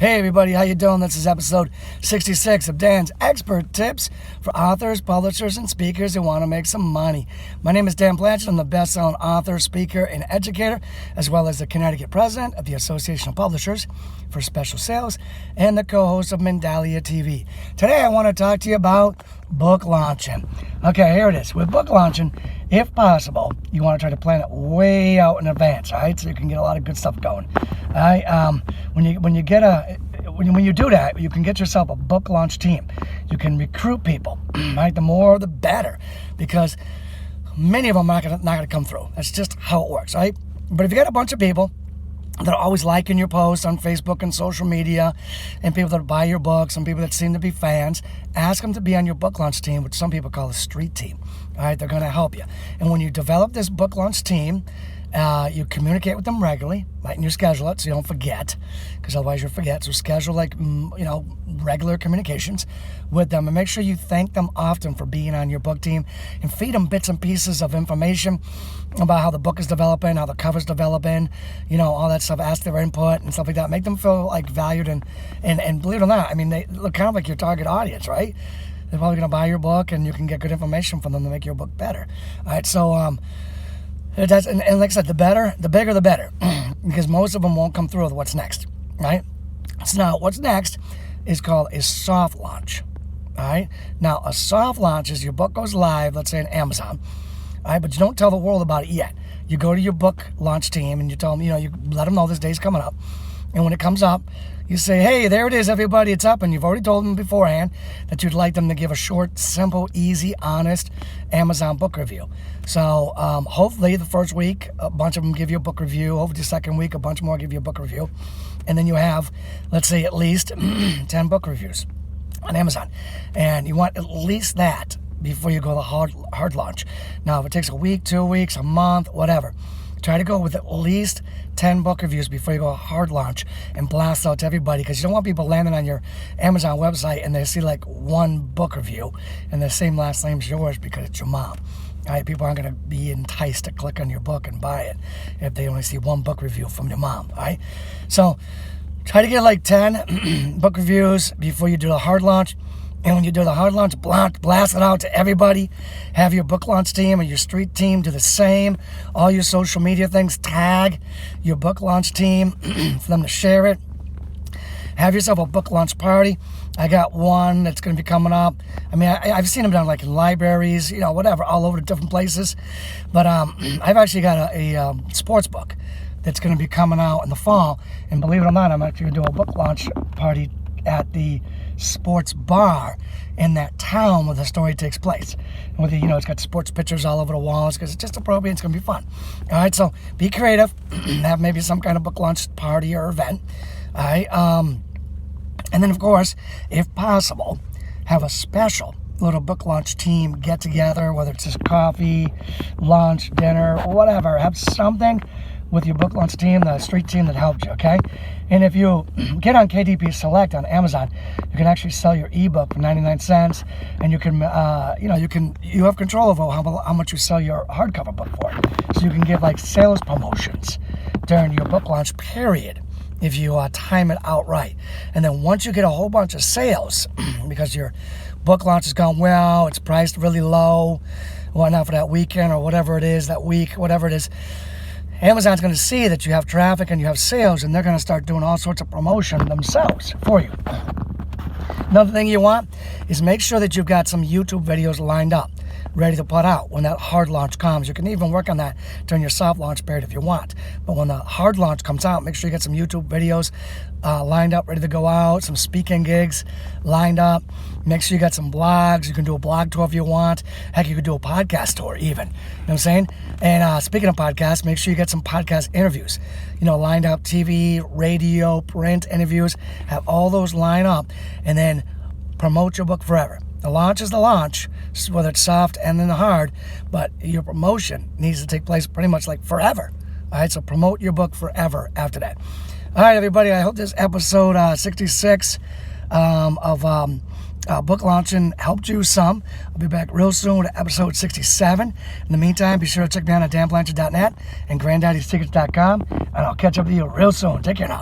Hey everybody, how you doing? This is episode 66 of Dan's Expert Tips for authors, publishers, and speakers who want to make some money. My name is Dan Blanchard. I'm the best-selling author, speaker, and educator, as well as the Connecticut president of the Association of Publishers for Special Sales and the co-host of Mindalia TV. Today I want to talk to you about book launching. Okay, here it is. With book launching, if possible, you want to try to plan it way out in advance, all right? So you can get a lot of good stuff going. All right, when you do that, you can get yourself a book launch team. You can recruit people, right? The more, the better, because many of them are not gonna come through. That's just how it works, right? But if you get a bunch of people that are always liking your posts on Facebook and social media, and people that buy your books, and people that seem to be fans, ask them to be on your book launch team, which some people call a street team. All right, they're going to help you. And when you develop this book launch team, you communicate with them regularly, right? And you schedule it so you don't forget, because otherwise you'll forget. So schedule regular communications with them, and make sure you thank them often for being on your book team, and feed them bits and pieces of information about how the book is developing, how the cover's developing, all that stuff. Ask their input and stuff like that. Make them feel like valued, and believe it or not, I mean, they look kind of like your target audience, right? They're probably going to buy your book, and you can get good information from them to make your book better. All right, so and like I said, the bigger the better, because most of them won't come through with what's next, right? So now, what's next is called a soft launch, all right? Now, a soft launch is your book goes live, let's say on Amazon, all right, but you don't tell the world about it yet. You go to your book launch team, and you tell them, you let them know this day's coming up, and when it comes up, you say, hey, there it is, everybody, it's up, and you've already told them beforehand that you'd like them to give a short, simple, easy, honest Amazon book review. So hopefully the first week, a bunch of them give you a book review. Hopefully the second week, a bunch more give you a book review. And then you have, let's say, at least 10 book reviews on Amazon. And you want at least that before you go the hard launch. Now, if it takes a week, 2 weeks, a month, whatever, try to go with at least 10 book reviews before you go a hard launch and blast out to everybody, because you don't want people landing on your Amazon website and they see like one book review and the same last name as yours because it's your mom. All right, people aren't going to be enticed to click on your book and buy it if they only see one book review from your mom, all right? So try to get like 10 book reviews before you do the hard launch. And when you do the hard launch, blast it out to everybody. Have your book launch team or your street team do the same. All your social media things, tag your book launch team for them to share it. Have yourself a book launch party. I got one that's going to be coming up. I mean, I've seen them down like in libraries, whatever, all over the different places. But I've actually got a sports book that's going to be coming out in the fall. And believe it or not, I'm actually going to do a book launch party at the sports bar in that town where the story takes place. And with it's got sports pictures all over the walls because it's just appropriate. It's going to be fun. All right, so be creative. Have maybe some kind of book launch party or event. All right, and then of course, if possible, have a special little book launch team get together, whether it's just coffee, lunch, dinner, whatever. Have something with your book launch team, the street team that helped you, okay? And if you get on KDP Select on Amazon, you can actually sell your ebook for 99 cents, and you can, you have control over how much you sell your hardcover book for. So you can give like sales promotions during your book launch period if you time it out right. And then once you get a whole bunch of sales, because your book launch has gone well, it's priced really low, whatnot for that weekend or whatever it is, that week, whatever it is, Amazon's going to see that you have traffic and you have sales, and they're going to start doing all sorts of promotion themselves for you. Another thing you want is make sure that you've got some YouTube videos lined up, ready to put out when that hard launch comes. You can even work on that during your soft launch period if you want. But when the hard launch comes out, make sure you get some YouTube videos lined up, ready to go out, some speaking gigs lined up. Make sure you got some blogs. You can do a blog tour if you want. Heck, you could do a podcast tour even. You know what I'm saying? And speaking of podcasts, make sure you get some podcast interviews, lined up, TV, radio, print interviews. Have all those lined up, and then promote your book forever. The launch is the launch, whether it's soft and then the hard, but your promotion needs to take place pretty much like forever. All right, so promote your book forever after that. All right, everybody, I hope this episode 66 of book launching helped you some. I'll be back real soon with episode 67. In the meantime, be sure to check me out at danblanchard.net and granddaddy'ssecrets.com, and I'll catch up with you real soon. Take care now.